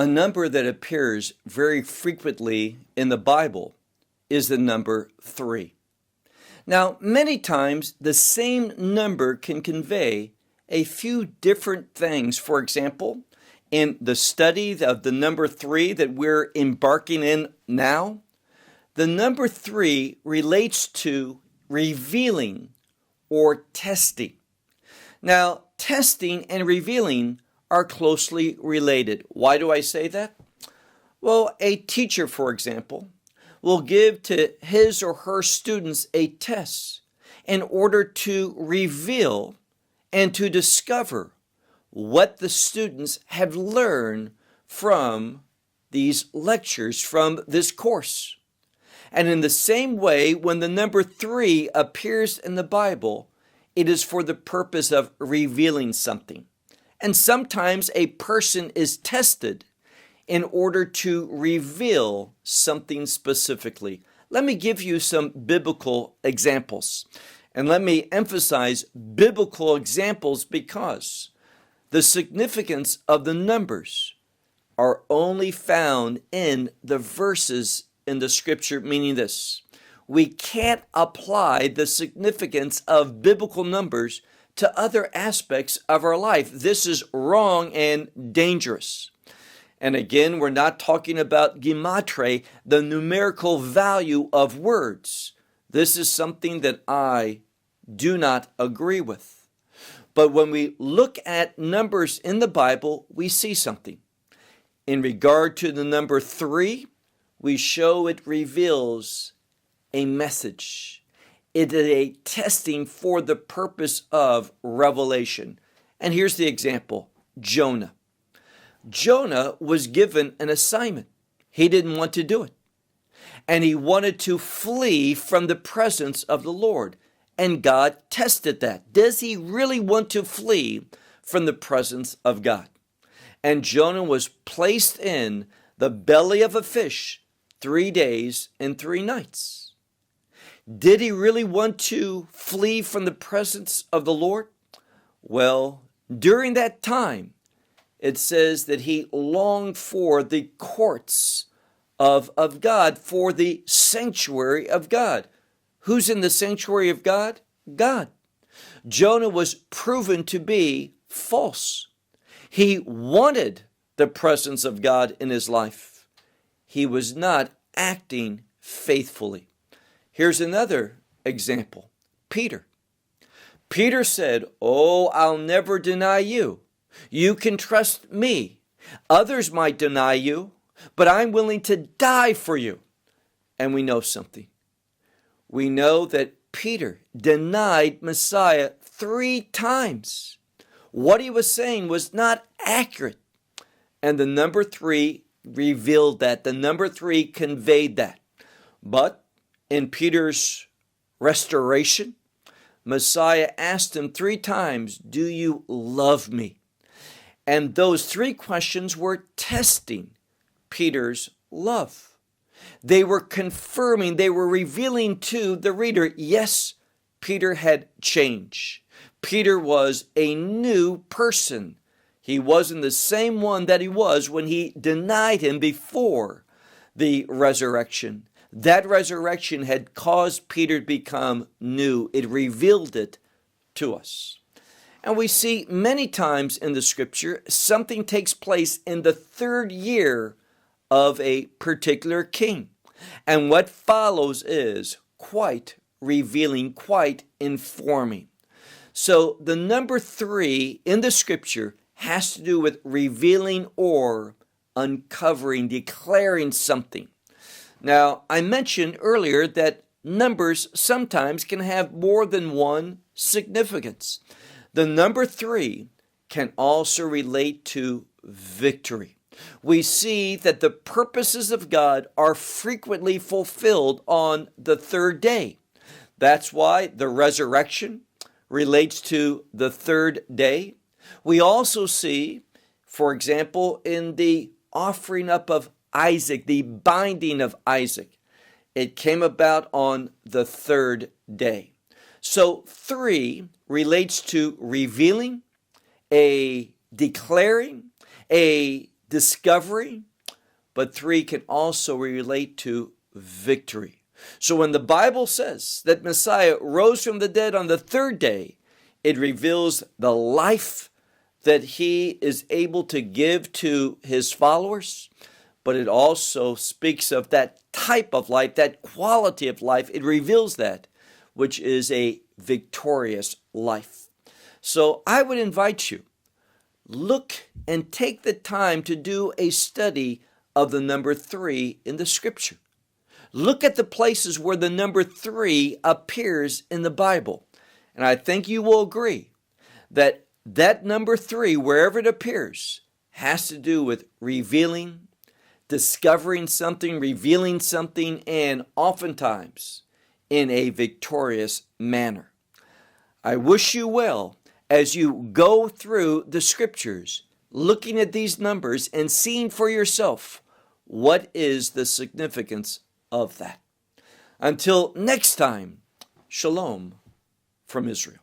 A number that appears very frequently in the Bible is the number 3. Now, many times the same number can convey a few different things. For example, in the study of the number 3 that we're embarking in now, the number 3 relates to revealing or testing. Now, testing and revealing are closely related. Why do I say that? Well, a teacher, for example, will give to his or her students a test in order to reveal and to discover what the students have learned from these lectures, from this course. And in the same way, when the number 3 appears in the Bible, it is for the purpose of revealing something. And sometimes a person is tested in order to reveal something specifically. Let me give you some biblical examples. And let me emphasize biblical examples because the significance of the numbers are only found in the verses in the scripture, meaning this: we can't apply the significance of biblical numbers to other aspects of our life. This is wrong and dangerous. And again, we're not talking about Gematria, the numerical value of words. This is something that I do not agree with. But when we look at numbers in the Bible, we see something. In regard to the number 3, we show it reveals a message. It is a testing for the purpose of revelation. And here's the example: Jonah. Jonah was given an assignment. He didn't want to do it. And he wanted to flee from the presence of the Lord. And God tested that. Does he really want to flee from the presence of God? And Jonah was placed in the belly of a fish 3 days and 3 nights. Did he really want to flee from the presence of the Lord? Well, during that time, it says that he longed for the courts of God, for the sanctuary of God. Who's in the sanctuary of God? God. Jonah was proven to be false. He wanted the presence of God in his life. He was not acting faithfully. Here's another example: Peter. Peter said, "Oh, I'll never deny you. You can trust me. Others might deny you, but I'm willing to die for you." And we know something. We know that Peter denied Messiah 3 times. What he was saying was not accurate. And the number 3 revealed that. The number 3 conveyed that. But in Peter's restoration, Messiah asked him 3 times, "Do you love me?" And those 3 questions were testing Peter's love. They were confirming, they were revealing to the reader, yes, Peter had changed. Peter was a new person. He wasn't the same one that he was when he denied him before the resurrection. That resurrection had caused Peter to become new. It revealed it to us. And we see many times in the scripture, something takes place in the 3rd year of a particular king. And what follows is quite revealing, quite informing. So the number 3 in the scripture has to do with revealing or uncovering, declaring something. Now, I mentioned earlier that numbers sometimes can have more than one significance. The number 3 can also relate to victory. We see that the purposes of God are frequently fulfilled on the 3rd day. That's why the resurrection relates to the 3rd day. We also see, for example, in the offering up of Isaac, the binding of Isaac, it came about on the 3rd day. So 3 relates to revealing, a declaring, a discovery, but 3 can also relate to victory. So when the Bible says that Messiah rose from the dead on the 3rd day, it reveals the life that he is able to give to his followers, but it also speaks of that type of life, that quality of life. It reveals that, which is a victorious life. So I would invite you, look and take the time to do a study of the number 3 in the Scripture. Look at the places where the number 3 appears in the Bible. And I think you will agree that that number 3, wherever it appears, has to do with revealing, discovering something, revealing something, and oftentimes in a victorious manner. I wish you well as you go through the Scriptures, looking at these numbers and seeing for yourself what is the significance of that. Until next time, shalom from Israel.